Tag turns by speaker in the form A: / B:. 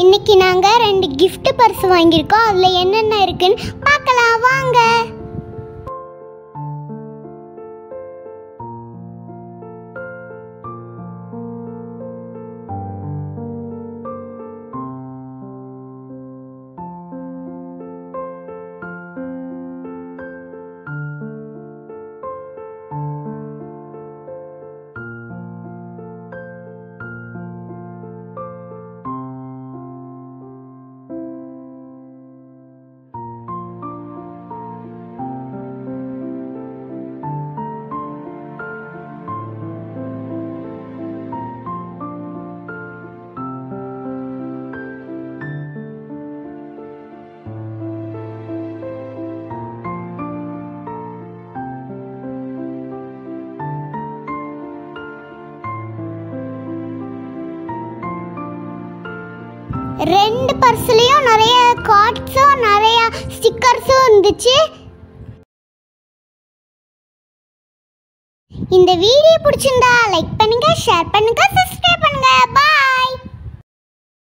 A: இன்னைக்கு நாங்கள் 2 gift purse வாங்கியிருக்கோம். அதில் என்னென்ன இருக்குன்னு பார்க்கலாம் வாங்க. ரெண்டு பர்ஸ்லயும் நிறைய கார்ட்ஸும் நிறைய ஸ்டிக்கர்ஸும் இருந்துச்சு. இந்த வீடியோ பிடிச்சிருந்தா லைக் பண்ணுங்க, ஷேர் பண்ணுங்க, சப்ஸ்கிரைப் பண்ணுங்க. பாய்.